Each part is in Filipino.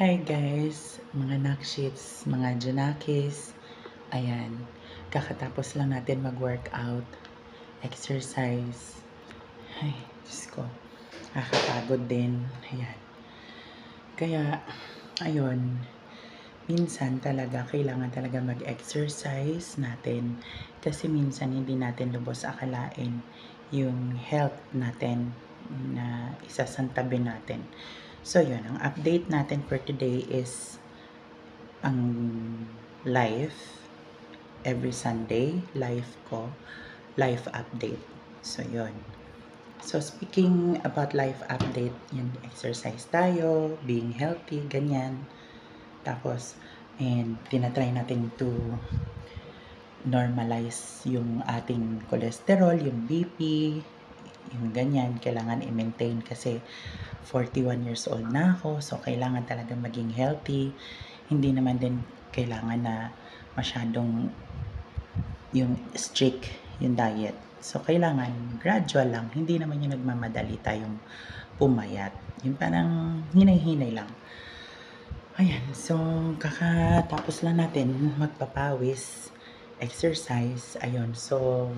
Hi guys, mga nakshits, mga janakis. Ayan, kakatapos lang natin mag-workout, exercise. Ay, Diyos ko, nakakapagod din. Ayan. Kaya, ayun, minsan talaga, kailangan talaga mag-exercise natin. Kasi minsan hindi natin lubos akalain yung health natin na isasantabi natin. So, yun, ang update natin for today is ang live every Sunday, live update. So, yun. So, speaking about live update, yun, exercise tayo, being healthy, ganyan. Tapos, and tinatry natin to normalize yung ating cholesterol, yung BP, yung ganyan, kailangan i-maintain kasi 41 years old na ako, so kailangan talaga maging healthy. Hindi naman din kailangan na masyadong yung strict yung diet. So, kailangan gradual lang. Hindi naman yung nagmamadali tayong pumayat. Yung parang hinay-hinay lang. Ayan, so kakatapos lang natin magpapawis, exercise, ayun. So,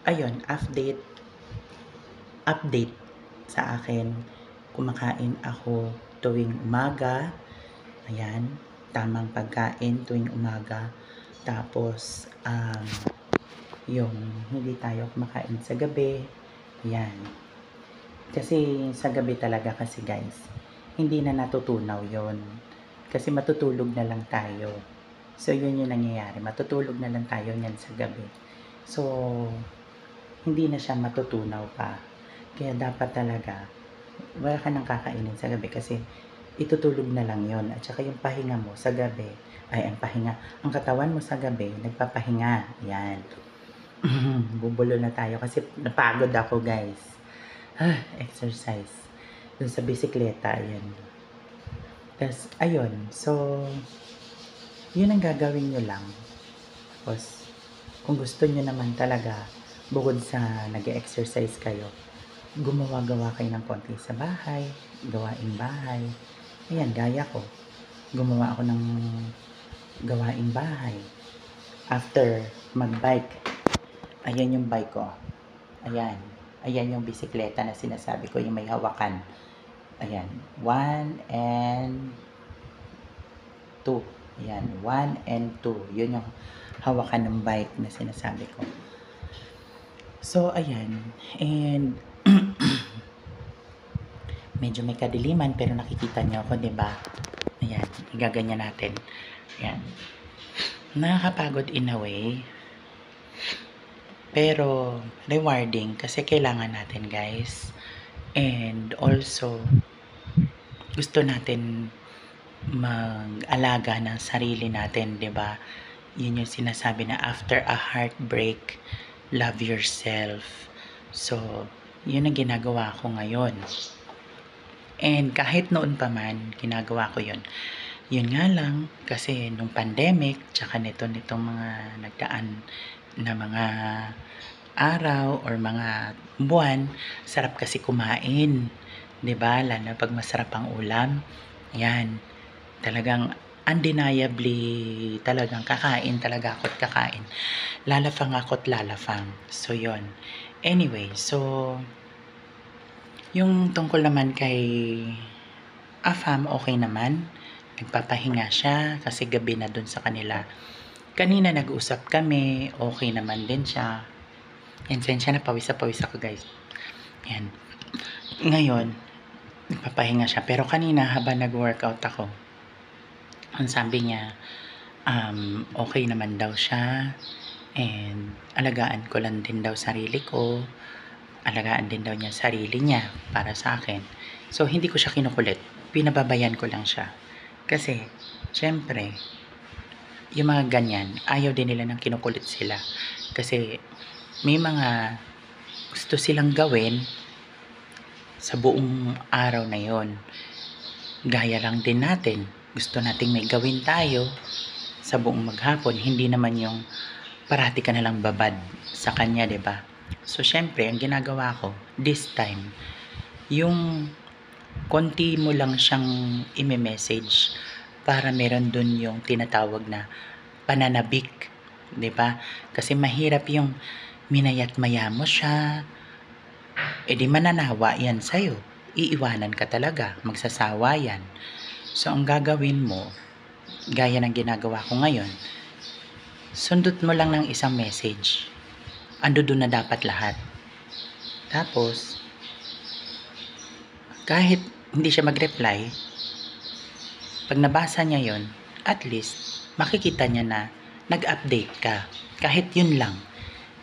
ayun, update sa akin. Kumakain ako tuwing umaga. Ayan, tamang pagkain tuwing umaga. Tapos, yung hindi tayo kumakain sa gabi. Ayan. Kasi sa gabi talaga kasi guys, hindi na natutunaw yon. Kasi matutulog na lang tayo. So, yun yung nangyayari. Matutulog na lang tayo niyan sa gabi. So, hindi na siya matutunaw pa. Kaya dapat talaga, wala ka nang kakainin sa gabi kasi itutulog na lang yon. At saka yung pahinga mo sa gabi, ang katawan mo sa gabi, nagpapahinga. Yan. Bubulo na tayo kasi napagod ako guys. Exercise. Dun sa bisikleta, ayan. Tapos, ayun. So, yun ang gagawin nyo lang. Tapos, kung gusto nyo naman talaga, bukod sa nag-exercise kayo, gumawa-gawa kayo ng konti sa bahay, gawaing bahay. Ayan, gaya ko. Gumawa ako ng gawaing bahay. After mag-bike, ayan yung bike ko. Ayan. Ayan yung bisikleta na sinasabi ko, yung may hawakan. Ayan. 1 and 2. Ayan. 1 and 2. Yun yung hawakan ng bike na sinasabi ko. So, ayan. And, medyo may kadiliman pero nakikita niyo ako, 'di ba? Ayan, igaganyan natin. Ayan. Nakakapagod in a way. Pero rewarding kasi kailangan natin, guys. And also gusto natin mag-alaga ng sarili natin, 'di ba? Yun yung sinasabi na after a heartbreak, love yourself. So, yun ang ginagawa ko ngayon. And kahit noon pa man, ginagawa ko yun. Yun nga lang, kasi nung pandemic, tsaka nitong mga nagdaan na mga araw or mga buwan, sarap kasi kumain. 'Di ba? Lalo na pag masarap ang ulam. Yan. Talagang undeniably talagang kakain talaga ako't kakain. Lalafang ako't lalafang. So, yon. Anyway, so yung tungkol naman kay Afam, okay naman. Nagpapahinga siya kasi gabi na dun sa kanila. Kanina nag-usap kami, okay naman din siya. And sensya na pawis ako guys. Yan. Ngayon, nagpapahinga siya. Pero kanina habang nag-workout ako, ang sabi niya, okay naman daw siya. And alagaan ko lang din daw sarili ko. Alagaan din daw niya sarili niya para sa akin. So, hindi ko siya kinukulit. Pinababayan ko lang siya. Kasi, syempre, yung mga ganyan, ayaw din nila ng kinukulit sila. Kasi, may mga gusto silang gawin sa buong araw na yon. Gaya lang din natin. Gusto nating may gawin tayo sa buong maghapon. Hindi naman yung parati ka nalang babad sa kanya, 'di ba? So, syempre, ang ginagawa ko, this time, yung konti mo lang siyang ime-message para meron dun yung tinatawag na pananabik, 'di ba? Kasi mahirap yung minayat maya mo siya, di mananawa yan sa'yo. Iiwanan ka talaga, magsasawa yan. So, ang gagawin mo, gaya ng ginagawa ko ngayon, sundot mo lang ng isang message. Ando doon na dapat lahat. Tapos, kahit hindi siya mag-reply, pag nabasa niya yon, at least, makikita niya na nag-update ka. Kahit yun lang.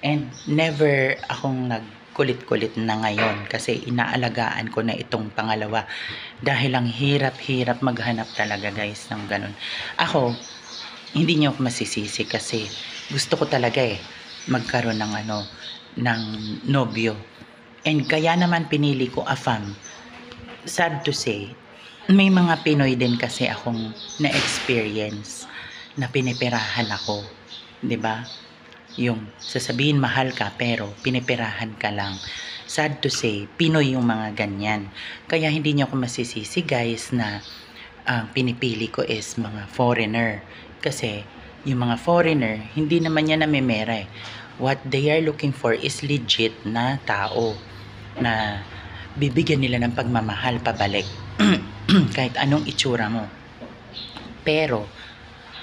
And never akong nagkulit-kulit na ngayon kasi inaalagaan ko na itong pangalawa. Dahil ang hirap-hirap maghanap talaga guys ng ganun. Ako, hindi niyo ako masisisi kasi gusto ko talaga magkaroon ng nobyo. And kaya naman pinili ko AFAM. Sad to say, may mga Pinoy din kasi akong na-experience na pinipirahan ako, 'di ba? Yung sasabihin mahal ka pero pinipirahan ka lang. Sad to say, Pinoy yung mga ganyan. Kaya hindi niyo ako masisisi guys na ang pinipili ko is mga foreigner. Kasi yung mga foreigner, hindi naman yan namimera What they are looking for is legit na tao na bibigyan nila ng pagmamahal pabalik. Kahit anong itsura mo. Pero,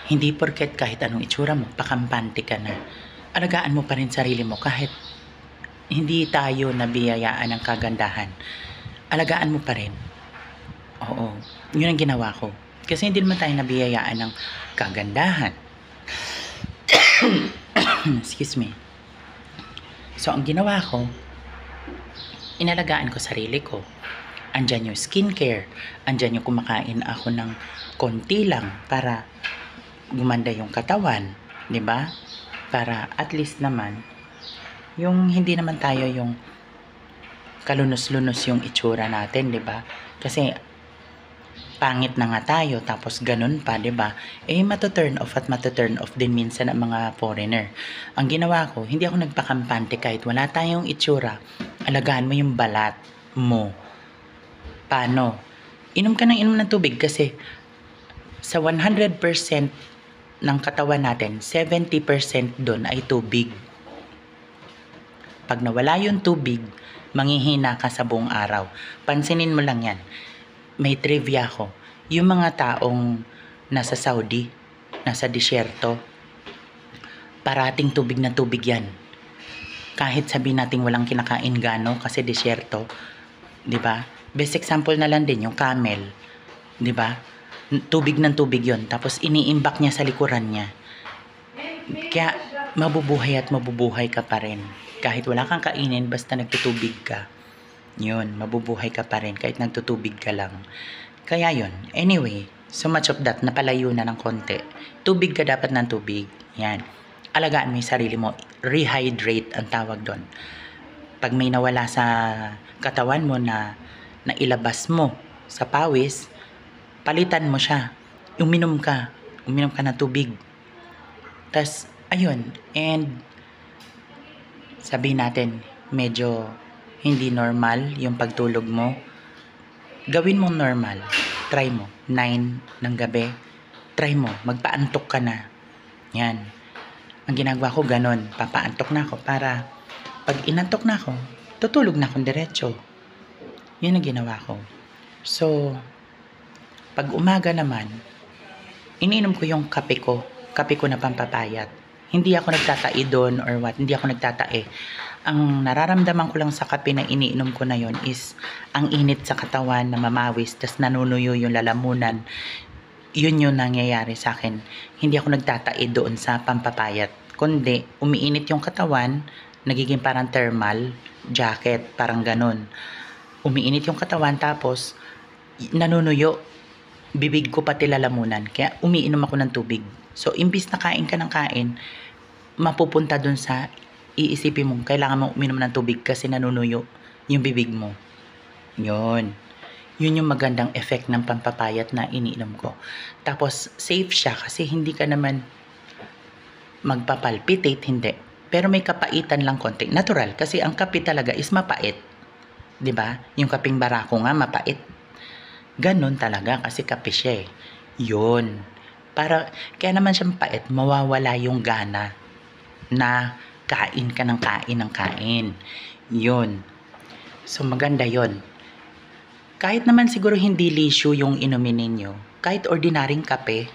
hindi porket kahit anong itsura mo, pakampante ka na. Alagaan mo pa rin sarili mo kahit hindi tayo nabiyayaan ng kagandahan. Alagaan mo pa rin. Oo, yun ang ginawa ko. Kasi hindi naman tayo nabiyayaan ng kagandahan. Excuse me. So, ang ginawa ko, inalagaan ko sarili ko. Andyan yung skincare. Andyan yung kumakain ako ng konti lang para gumanda yung katawan. 'Di ba? Para at least naman, yung hindi naman tayo yung kalunos-lunos yung itsura natin, 'di ba? Kasi pangit na nga tayo tapos ganun pa, 'di ba? Mato-turn off at mato-turn off din minsan ang mga foreigner. Ang ginawa ko, hindi ako nagpakampante kahit wala tayong itsura. Alagaan mo yung balat mo. Paano? Inom ka ng tubig kasi sa 100% ng katawan natin, 70% doon ay tubig. Pag nawala yung tubig, manghihina ka sa buong araw. Pansinin mo lang yan. May trivia ko. Yung mga taong nasa Saudi, nasa disyerto, parating tubig na tubig yan. Kahit sabihin natin walang kinakain gano kasi disyerto, 'di ba? Best example na lang din yung camel, 'di ba? Tubig ng tubig 'yon, tapos iniimbak niya sa likuran niya. Kaya mabubuhay at mabubuhay ka pa rin. Kahit wala kang kainin basta nagtutubig ka. 'Yun, mabubuhay ka pa rin kahit nagtutubig ka lang. Kaya 'yun. Anyway, so much of that napalayo na ng konti. Tubig ka dapat ng tubig. Yan. Alagaan mo yung sarili mo. Rehydrate ang tawag doon. Pag may nawala sa katawan mo na ilabas mo sa pawis, palitan mo siya. Uminom ka ng tubig. Tas, ayun, and sabihin natin, medyo hindi normal yung pagtulog mo. Gawin mong normal. Try mo. 9 ng gabi. Try mo. Magpaantok ka na. Yan. Ang ginagawa ko ganon. Papaantok na ako para pag inantok na ako, tutulog na akong diretso. Yun ang ginawa ko. So, pag umaga naman, iniinom ko yung kape ko. Kape ko na pampapayat. Hindi ako nagtatae doon or what. Hindi ako nagtatae. Ang nararamdaman ko lang sa kape na iniinom ko na yon is ang init sa katawan na mamawis, tas nanunuyo yung lalamunan. Yun yung nangyayari sa akin. Hindi ako nagtatae doon sa pampapayat. Kundi, umiinit yung katawan, nagiging parang thermal jacket, parang ganun. Umiinit yung katawan, tapos nanunuyo. Bibig ko pati lalamunan. Kaya umiinom ako ng tubig. So, imbis na kain ka ng kain, mapupunta dun sa iisipin mo, kailangan mo uminom ng tubig kasi nanunuyo yung bibig mo. Yun. Yun yung magandang effect ng pampapayat na iniinom ko. Tapos, safe siya kasi hindi ka naman magpapalpitate, hindi. Pero may kapaitan lang konti. Natural, kasi ang kape talaga is mapait. 'Di ba? Yung kaping barako nga, mapait. Ganon talaga kasi kape siya eh. Yun. Kaya naman siyang pait, mawawala yung gana na kain ka ng kain ng kain. Yun. So maganda yon. Kahit naman siguro hindi lisyo yung inumin ninyo, kahit ordinaryong kape,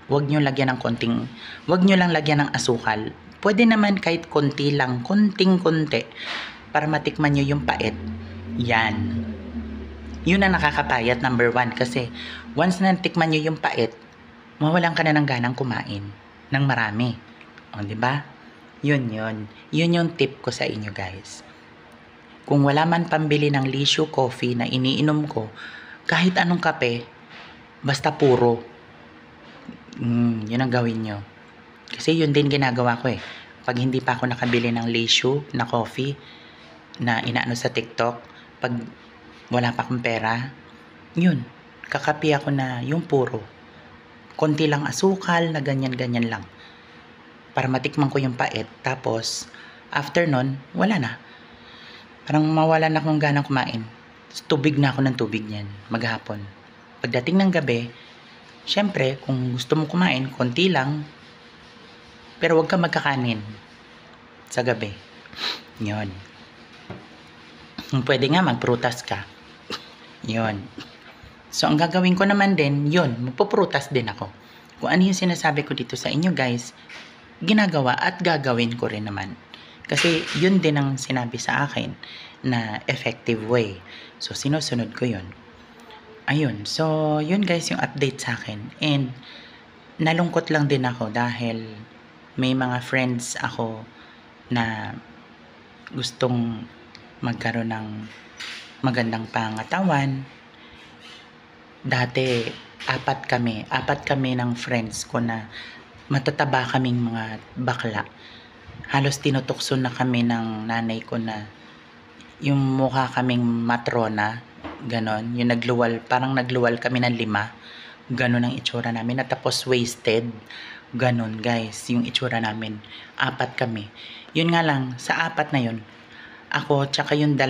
wag nyo lang lagyan ng asukal. Pwede naman kahit konti lang, konting-konti, para matikman nyo yung pait. Yan. Yun ang nakakapayat, number 1. Kasi once na natikman nyo yung pait, mawalan ka na ng ganang kumain ng marami. O, di ba? Yun yung tip ko sa inyo, guys. Kung wala man pambili ng Lisho coffee na iniinom ko, kahit anong kape, basta puro. Yun ang gawin nyo. Kasi yun din ginagawa ko eh. Pag hindi pa ako nakabili ng Lisho na coffee na inaano sa TikTok, pag wala pa akong pera, yun, kakapi ako na yung puro. Konti lang asukal na ganyan-ganyan lang. Para matikman ko yung pait. Tapos, after nun, wala na. Parang mawala na akong ganang kumain. Tubig na ako ng tubig niyan, maghapon. Pagdating ng gabi, syempre, kung gusto mo kumain, konti lang. Pero huwag ka magkakanin sa gabi. Yun. Pwede nga magprutas ka. Yun. So, ang gagawin ko naman din, yun, magpuprutas din ako. Kung ano yung sinasabi ko dito sa inyo, guys, ginagawa at gagawin ko rin naman. Kasi yun din ang sinabi sa akin na effective way. So, sinusunod ko yun. Ayun. So, yun guys yung update sa akin. And, nalungkot lang din ako dahil may mga friends ako na gustong magkaroon ng magandang pangatawan. Dati, apat kami ng friends ko na matataba kaming mga bakla. Halos tinutukso na kami ng nanay ko na yung mukha kaming matrona, ganon. Yung parang nagluwal kami ng 5. Ganon ang itsura namin. At tapos wasted. Ganon guys, yung itsura namin. 4 kami. Yun nga lang, sa 4 na yun, ako tsaka yung 2,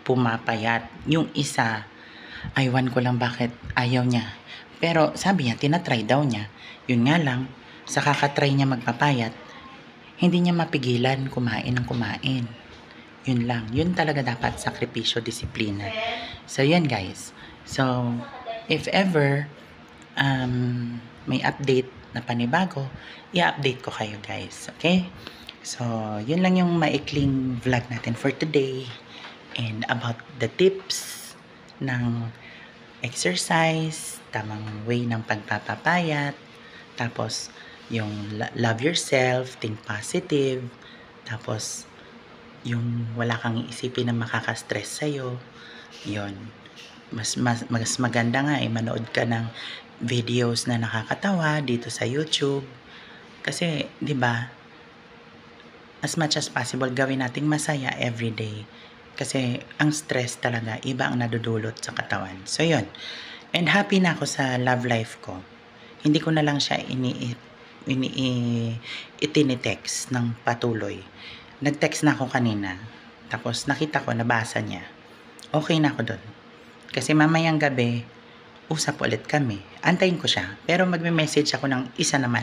pumapayat. Yung isa, aywan ko lang bakit ayaw niya. Pero sabi niya, tinatry daw niya. Yun nga lang, sa kakatry niya magpapayat, hindi niya mapigilan kumain ng kumain. Yun lang. Yun talaga dapat, sakripisyo, disiplina. So, yan guys. So, if ever may update na panibago, i-update ko kayo guys. Okay? So, yun lang yung maikling vlog natin for today. And about the tips ng exercise, tamang way ng pagpapapayat, tapos yung love yourself, think positive, tapos yung wala kang iisipin na makaka-stress sa'yo, yun. Mas maganda nga manood ka ng videos na nakakatawa dito sa YouTube. Kasi, di ba, as much as possible, gawin nating masaya everyday. Kasi, ang stress talaga, iba ang nadudulot sa katawan. So, yun. And happy na ako sa love life ko. Hindi ko na lang siya itinitext ng patuloy. Nag-text na ako kanina. Tapos nakita ko, nabasa niya. Okay na ako doon. Kasi mamayang gabi, usap ulit kami. Antayin ko siya. Pero magme-message ako ng isa naman.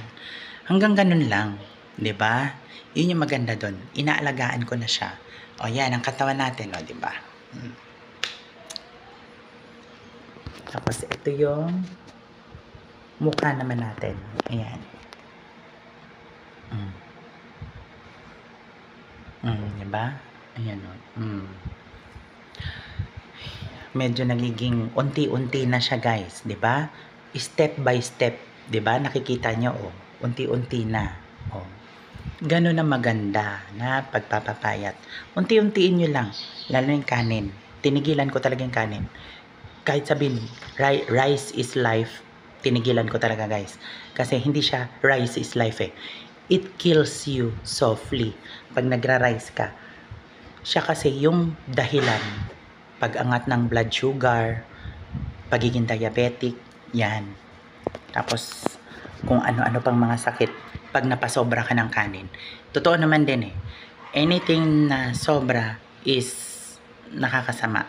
Hanggang ganun lang. 'Di ba? Yun yung maganda doon. Inaalagaan ko na siya. O yan, ang katawan natin. O, 'di ba? Tapos ito yung mukha naman natin. Ayan. Diba? Ayan o. Medyo nagiging unti-unti na siya guys. Diba? Step by step. Diba? Nakikita nyo o. Unti-unti na. O. Ganun na maganda na pagpapapayat. Unti-untiin nyo lang. Lalo yung kanin. Tinigilan ko talaga yung kanin. Kahit sabihin, rice is life. Tinigilan ko talaga guys. Kasi hindi siya rice is life eh. It kills you softly pag nagra-rice ka. Siya kasi yung dahilan, pag-angat ng blood sugar, pagiging diabetic, yan. Tapos, kung ano-ano pang mga sakit, pag napasobra ka ng kanin. Totoo naman din eh. Anything na sobra is nakakasama.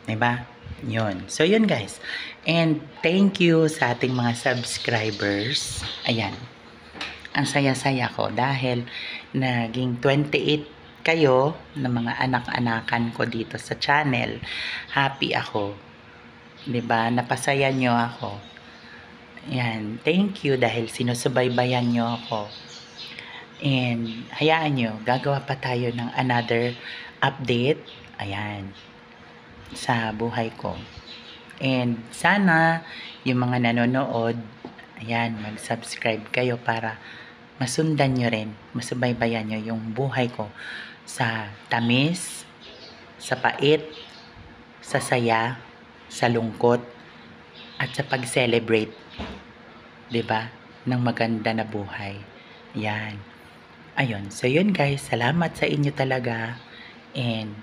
Diba? Yun. So, yun guys. And thank you sa ating mga subscribers. Ayan. Ang saya-saya ko dahil naging 28 kayo na mga anak-anakan ko dito sa channel. Happy ako. 'Di ba? Napasaya nyo ako. Ayan. Thank you dahil sinusubaybayan nyo ako. And hayaan nyo, gagawa pa tayo ng another update. Ayan. Sa buhay ko. And sana yung mga nanonood, ayan, mag-subscribe kayo para masundan nyo rin, masubaybayan nyo yung buhay ko sa tamis, sa pait, sa saya, sa lungkot, at sa pag-celebrate, 'di ba, ng maganda na buhay. Yan. Ayun. So yun guys, salamat sa inyo talaga. And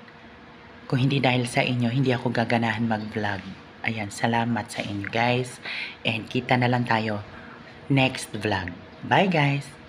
kung hindi dahil sa inyo, hindi ako gaganahan mag-vlog. Ayan, salamat sa inyo guys. And kita na lang tayo next vlog. Bye guys!